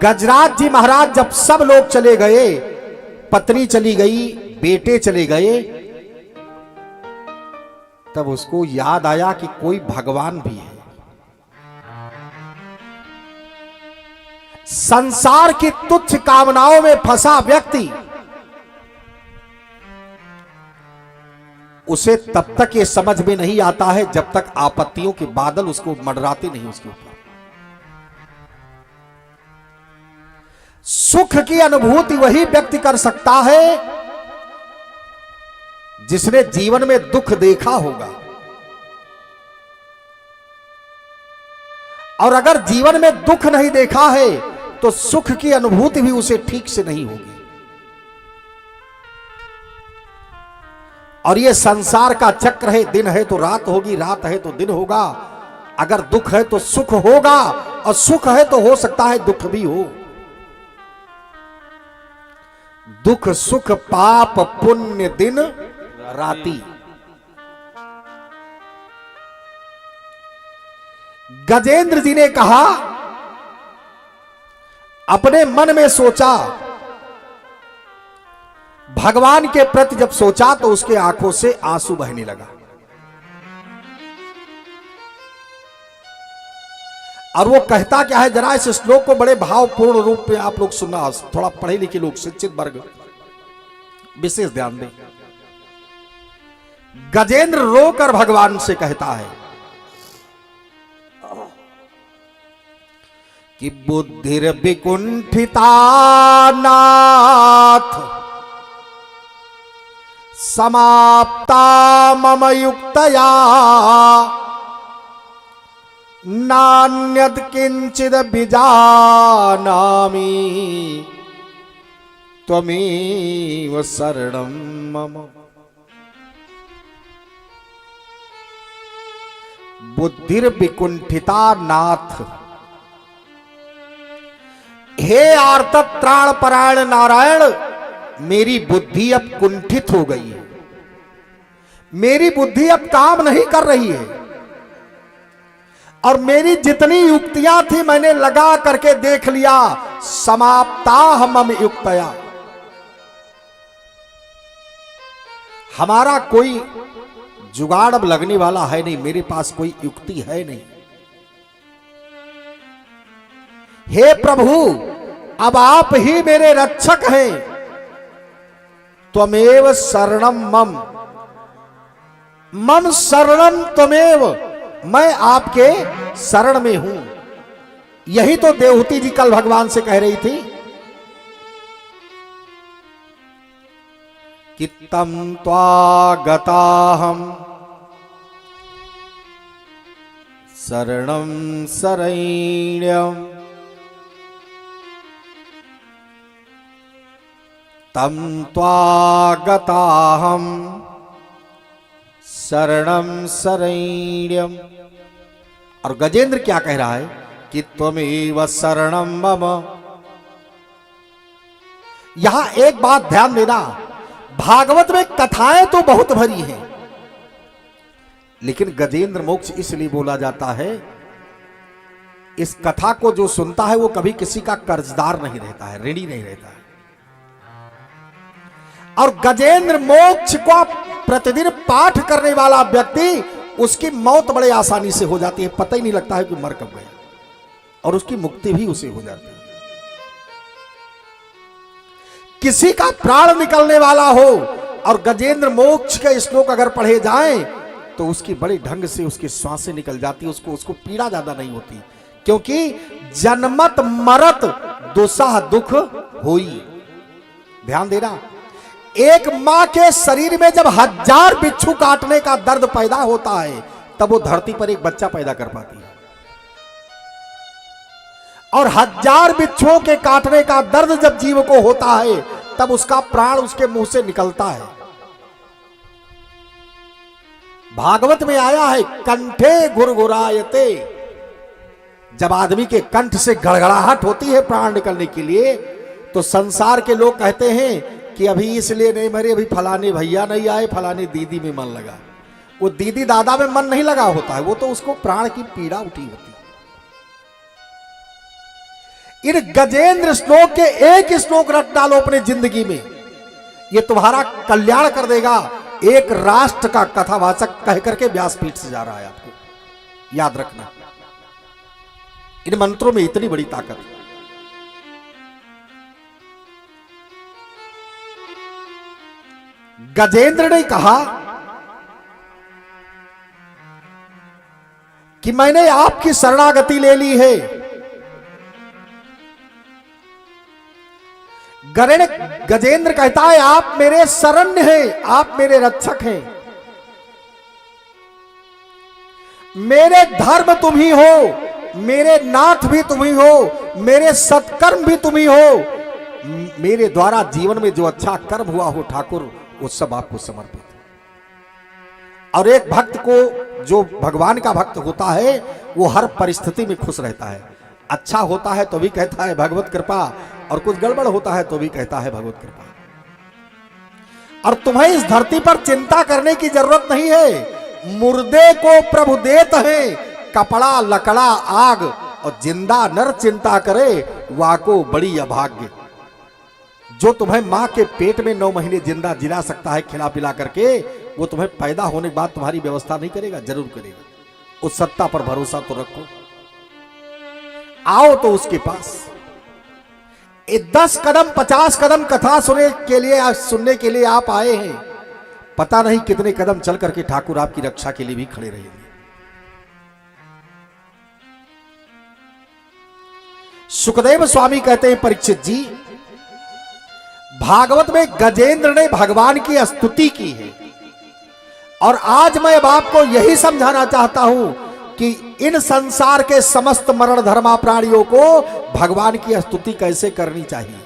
गजराज जी महाराज जब सब लोग चले गए, पत्नी चली गई, बेटे चले गए, तब उसको याद आया कि कोई भगवान भी है। संसार की तुच्छ कामनाओं में फंसा व्यक्ति, उसे तब तक यह समझ में नहीं आता है जब तक आपत्तियों के बादल उसको मंडराते नहीं उसके ऊपर। सुख की अनुभूति वही व्यक्ति कर सकता है जिसने जीवन में दुख देखा होगा, और अगर जीवन में दुख नहीं देखा है तो सुख की अनुभूति भी उसे ठीक से नहीं होगी। और यह संसार का चक्र है, दिन है तो रात होगी, रात है तो दिन होगा। अगर दुख है तो सुख होगा, और सुख है तो हो सकता है दुख भी हो। दुख सुख पाप पुण्य दिन राती। गजेंद्र जी ने कहा, अपने मन में सोचा, भगवान के प्रति जब सोचा तो उसके आंखों से आंसू बहने लगा। और वो कहता क्या है, जरा इस श्लोक को बड़े भावपूर्ण रूप में आप लोग सुनना, थोड़ा पढ़े लिखे लोग, शिक्षित वर्ग विशेष ध्यान दें। गजेंद्र रोकर भगवान से कहता है कि बुद्धिर विकुंठिता नाथ समाप्ता मम युक्तया नान्यद किंचिद बिजानामि त्वमेव शरणं मम। बुद्धिर विकुंठिता नाथ, हे आर्तत्राण परायण नारायण, मेरी बुद्धि अब कुंठित हो गई है, मेरी बुद्धि अब काम नहीं कर रही है, और मेरी जितनी युक्तियां थी मैंने लगा करके देख लिया। समाप्ता मम युक्तया, हमारा कोई जुगाड़ अब लगने वाला है नहीं, मेरे पास कोई युक्ति है नहीं। हे प्रभु, अब आप ही मेरे रक्षक हैं, त्वमेव शरणम मम, मम शरणम त्वमेव, मैं आपके शरण में हूं। यही तो देवहूति जी कल भगवान से कह रही थी कि तम त्वागताहम शरणं शरण्यं, तम त्वागताहम शरणं शरण्यं। और गजेंद्र क्या कह रहा है कि त्वमेव शरणं मम। यहां एक बात ध्यान देना, भागवत में कथाएं तो बहुत भरी हैं, लेकिन गजेंद्र मोक्ष इसलिए बोला जाता है, इस कथा को जो सुनता है वो कभी किसी का कर्जदार नहीं रहता है, ऋणी नहीं रहता है। और गजेंद्र मोक्ष को प्रतिदिन पाठ करने वाला व्यक्ति, उसकी मौत बड़े आसानी से हो जाती है, पता ही नहीं लगता है कि मर कब गया, और उसकी मुक्ति भी उसे हो जाती है। किसी का प्राण निकलने वाला हो और गजेंद्र मोक्ष के श्लोक अगर पढ़े जाएं तो उसकी बड़े ढंग से उसकी सांसें निकल जाती, उसको पीड़ा ज्यादा नहीं होती, क्योंकि जन्मत मरत दुसह दुख होई। ध्यान देना, एक मां के शरीर में जब 1000 बिच्छू काटने का दर्द पैदा होता है तब वो धरती पर एक बच्चा पैदा कर पाती है, और 1000 बिच्छुओं के काटने का दर्द जब जीव को होता है तब उसका प्राण उसके मुंह से निकलता है। भागवत में आया है, कंठे घुरघुरायते, जब आदमी के कंठ से गड़गड़ाहट होती है प्राण निकलने के लिए, तो संसार के लोग कहते हैं कि अभी इसलिए नहीं मरे, अभी फलाने भैया नहीं आए, फलाने दीदी में मन लगा। वो दीदी दादा में मन नहीं लगा होता है, वो तो उसको प्राण की पीड़ा उठी होती है। इन गजेंद्र श्लोक के एक श्लोक रट डालो अपने जिंदगी में, ये तुम्हारा कल्याण कर देगा। एक राष्ट्र का कथावाचक कह करके व्यासपीठ से जा रहा है, आपको याद रखना। इन मंत्रों में इतनी बड़ी ताकत। गजेंद्र ने कहा कि मैंने आपकी शरणागति ले ली है। गजेंद्र कहता है आप मेरे शरण्य हैं, आप मेरे रक्षक हैं, मेरे धर्म तुम ही हो, मेरे नाथ भी तुम ही हो, मेरे सत्कर्म भी तुम ही हो, मेरे द्वारा जीवन में जो अच्छा कर्म हुआ हो ठाकुर वो सब आपको समर्पित। और एक भक्त को, जो भगवान का भक्त होता है, वो हर परिस्थिति में खुश रहता है। अच्छा होता है तो भी कहता है भगवत कृपा, और कुछ गड़बड़ होता है तो भी कहता है भगवत कृपा। और तुम्हें इस धरती पर चिंता करने की जरूरत नहीं है। मुर्दे को प्रभु देत है, कपड़ा लकड़ा आग, और जिंदा नर चिंता करे वाको बड़ी अभाग्य। जो तुम्हें मां के पेट में 9 महीने जिंदा जिला सकता है खिला पिला करके, वो तुम्हें पैदा होने के बाद तुम्हारी व्यवस्था नहीं करेगा? जरूर करेगा। उस सत्ता पर भरोसा तो रखो। आओ तो उसके पास। 10 कदम 50 कदम कथा सुनने के लिए आप आए हैं। पता नहीं कितने कदम चल करके ठाकुर आपकी रक्षा के लिए भी खड़े रहेंगे। सुखदेव स्वामी कहते हैं परीक्षित जी, भागवत में गजेंद्र ने भगवान की स्तुति की है, और आज मैं अब आपको यही समझाना चाहता हूं कि इन संसार के समस्त मरण धर्मा प्राणियों को भगवान की स्तुति कैसे करनी चाहिए।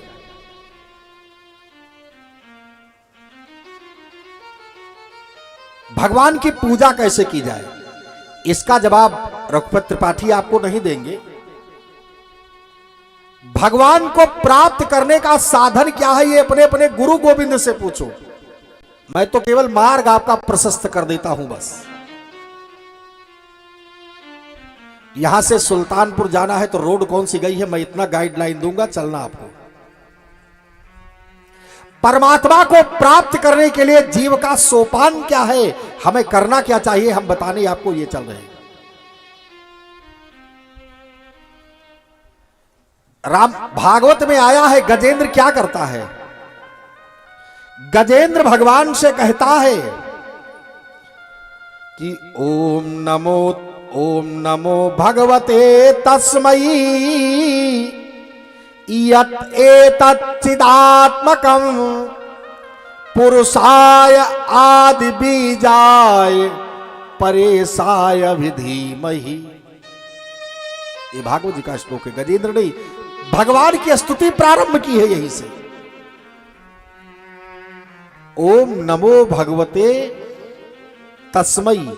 भगवान की पूजा कैसे की जाए, इसका जवाब रघुपति त्रिपाठी आपको नहीं देंगे। भगवान को प्राप्त करने का साधन क्या है, ये अपने अपने गुरु गोविंद से पूछो। मैं तो केवल मार्ग आपका प्रशस्त कर देता हूं बस। यहां से सुल्तानपुर जाना है तो रोड कौन सी गई है, मैं इतना गाइडलाइन दूंगा, चलना आपको। परमात्मा को प्राप्त करने के लिए जीव का सोपान क्या है, हमें करना क्या चाहिए, हम बताने आपको ये चल रहे हैं। राम भागवत में आया है, गजेंद्र क्या करता है? गजेंद्र भगवान से कहता है कि ओम नमो भगवते तस्मई यत् एतच्चिदात्मकं पुरुषाय आदि बीजाय परेशाय विधीमहि। ये भागवत जी का श्लोक है। गजेंद्र ने भगवान की स्तुति प्रारंभ की है यहीं से। ओम नमो भगवते तस्मई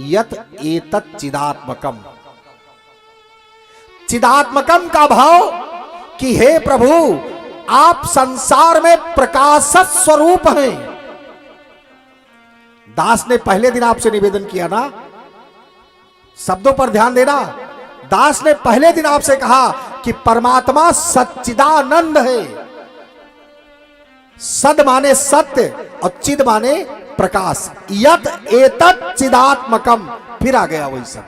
यत एतत् चिदात्मकम। चिदात्मकम का भाव कि हे प्रभु आप संसार में प्रकाशत स्वरूप हैं। दास ने पहले दिन आपसे निवेदन किया ना, शब्दों पर ध्यान देना। दास ने पहले दिन आपसे कहा कि परमात्मा सच्चिदानंद है। सद माने सत्य और चिद माने प्रकाश। यत एतत् चिदात्मकम, फिर आ गया वही सब।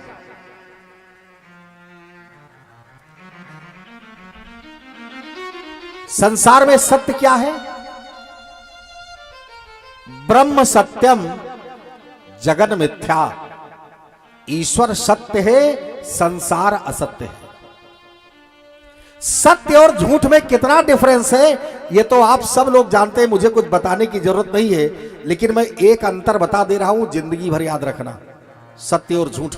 संसार में सत्य क्या है? ब्रह्म सत्यम जगन मिथ्या। ईश्वर सत्य है, संसार असत्य है। सत्य और झूठ में कितना डिफरेंस है ये तो आप सब लोग जानते हैं, मुझे कुछ बताने की जरूरत नहीं है। लेकिन मैं एक अंतर बता दे रहा हूं, जिंदगी भर याद रखना, सत्य और झूठ